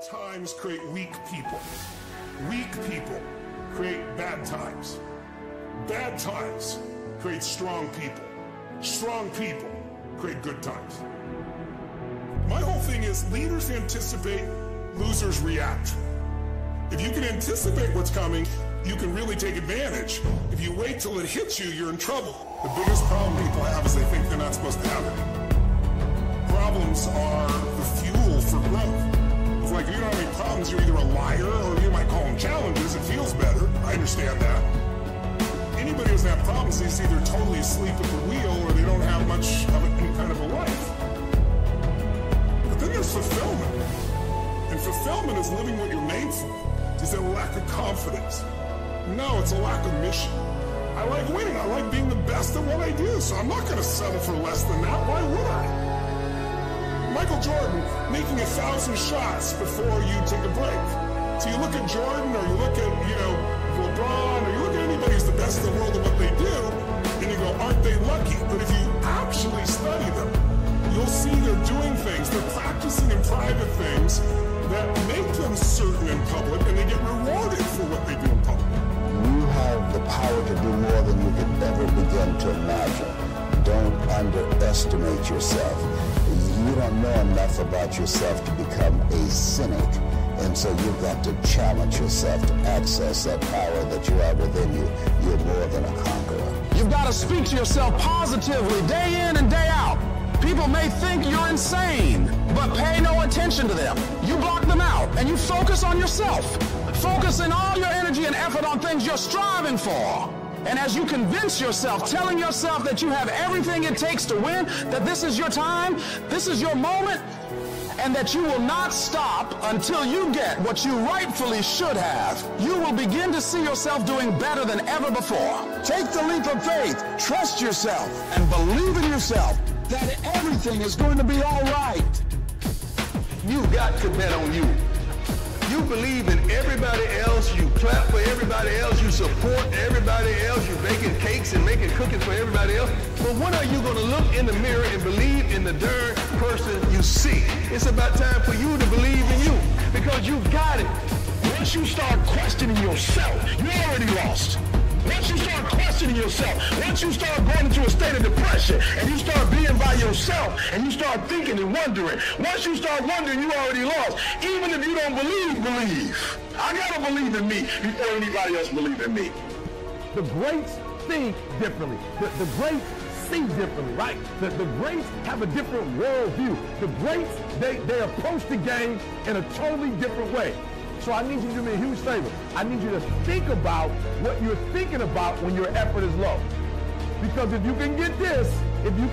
times create weak people. Weak people create bad times. Bad times create strong people. Strong people create good times. My whole thing is leaders anticipate, losers react. If you can anticipate what's coming, you can really take advantage. If you wait till it hits you, you're in trouble. The biggest problem people have is they think they're not supposed to have it. Problems are the fuel for growth. It's like if you don't have any problems, you're either a liar or you might call them challenges. It feels better. I understand that. Anybody who doesn't have problems is either totally asleep at the wheel or they don't have much of any kind of a life. But then there's fulfillment. And fulfillment is living what you're made for. Is it a lack of confidence? No, it's a lack of mission. I like winning. I like being the best at what I do, so I'm not going to settle for less than that. Why would I? Michael Jordan making 1,000 shots before you take a break. So you look at Jordan, or you look at, LeBron, or you look at anybody who's the best in the world at what they do, and you go, aren't they lucky? But if you actually study them, you'll see they're doing things, they're practicing in private things that make them certain in public, and they get rewarded for what they do in public. You have the power to do more than you could ever begin to imagine. Don't underestimate yourself. You don't know enough about yourself to become a cynic, and so you've got to challenge yourself to access that power that you have within you. You're more than a conqueror. You've got to speak to yourself positively day in and day out. People may think you're insane, but pay no attention to them. You block them out, and you focus on yourself. Focusing all your energy and effort on things you're striving for. And as you convince yourself, telling yourself that you have everything it takes to win, that this is your time, this is your moment, and that you will not stop until you get what you rightfully should have, you will begin to see yourself doing better than ever before. Take the leap of faith, trust yourself, and believe in yourself that everything is going to be all right. You've got to bet on you. You believe in everybody else, you clap for everybody else, you support everybody else, you're baking cakes and making cookies for everybody else. But when are you going to look in the mirror and believe in the darn person you see? It's about time for you to believe in you, because you got it. Once you start questioning yourself, you already lost. Once you start questioning yourself, once you start going into a state of depression, and you start being by yourself, and you start thinking and wondering, once you start wondering, you already lost. Even if you don't believe, believe. I gotta believe in me before anybody else believe in me. The greats think differently. The greats see differently, right? The greats have a different worldview. The greats, they approach the game in a totally different way. So I need you to do me a huge favor. I need you to think about what you're thinking about when your effort is low. Because if you can get this, you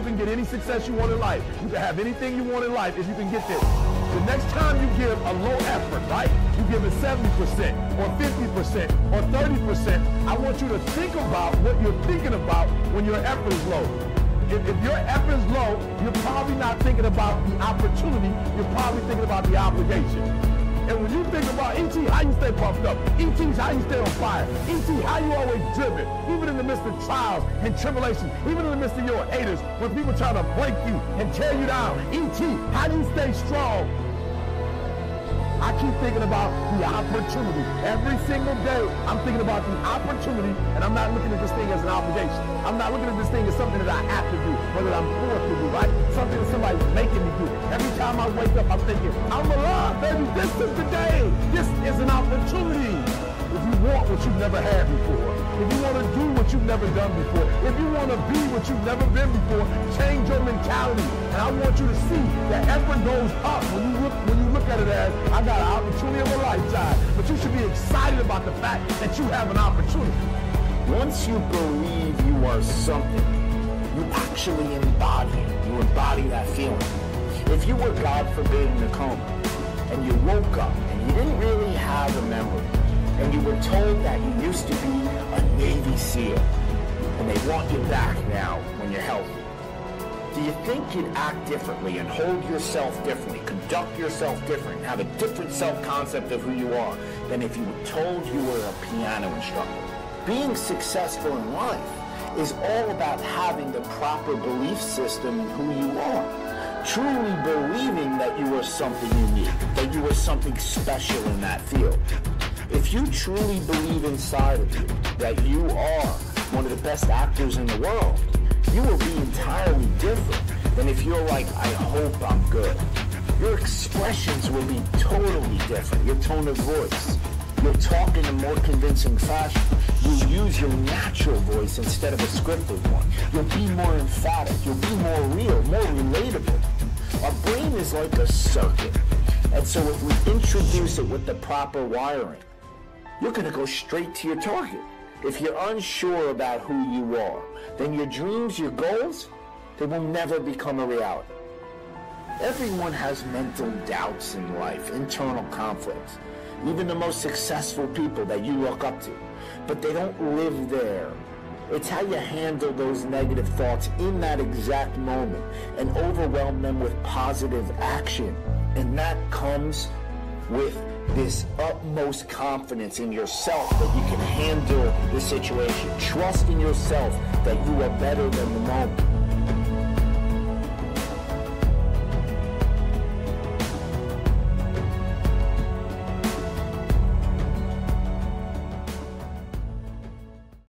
can get any success you want in life. You can have anything you want in life if you can get this. The next time you give a low effort, right? You give it 70% or 50% or 30%. I want you to think about what you're thinking about when your effort is low. If your effort is low, you're probably not thinking about the opportunity. You're probably thinking about the obligation. And when you think about E.T., how you stay pumped up? E.T., how you stay on fire? E.T., how you always driven? Even in the midst of trials and tribulations, even in the midst of your haters, when people try to break you and tear you down. E.T., how do you stay strong? I keep thinking about the opportunity. Every single day, I'm thinking about the opportunity, and I'm not looking at this thing as an obligation. I'm not looking at this thing as something that I have to do, or that I'm forced to do, right? Something that somebody's making me do. Every time I wake up, I'm thinking, I'm alive, baby. This is the day. This is an opportunity. If you want what you've never had before, if you want to do what you've never done before, if you want to be what you've never been before, change your mentality. And I want you to see that effort goes up when you look at it as, I got an opportunity of a lifetime. But you should be excited about the fact that you have an opportunity. Once you believe you are something, you actually embody it. You embody that feeling. If you were, God forbid, in a coma, and you woke up and you didn't really have a memory, and you were told that you used to be a Navy SEAL, and they want you back now when you're healthy, do you think you'd act differently and hold yourself differently, conduct yourself different, have a different self-concept of who you are than if you were told you were a piano instructor? Being successful in life is all about having the proper belief system in who you are. truly believing that you are something unique, that you are something special in that field. If you truly believe inside of you that you are one of the best actors in the world, you will be entirely different than if you're like, I hope I'm good. Your expressions will be totally different. Your tone of voice. You'll talk in a more convincing fashion. You'll use your natural voice instead of a scripted one. You'll be more emphatic. You'll be more real, more relatable. Our brain is like a circuit. And so if we introduce it with the proper wiring, you're going to go straight to your target. If you're unsure about who you are, then your dreams, your goals, they will never become a reality. Everyone has mental doubts in life, internal conflicts. Even the most successful people that you look up to. But they don't live there. It's how you handle those negative thoughts in that exact moment and overwhelm them with positive action. And that comes with this utmost confidence in yourself that you can handle the situation. Trust in yourself that you are better than the moment.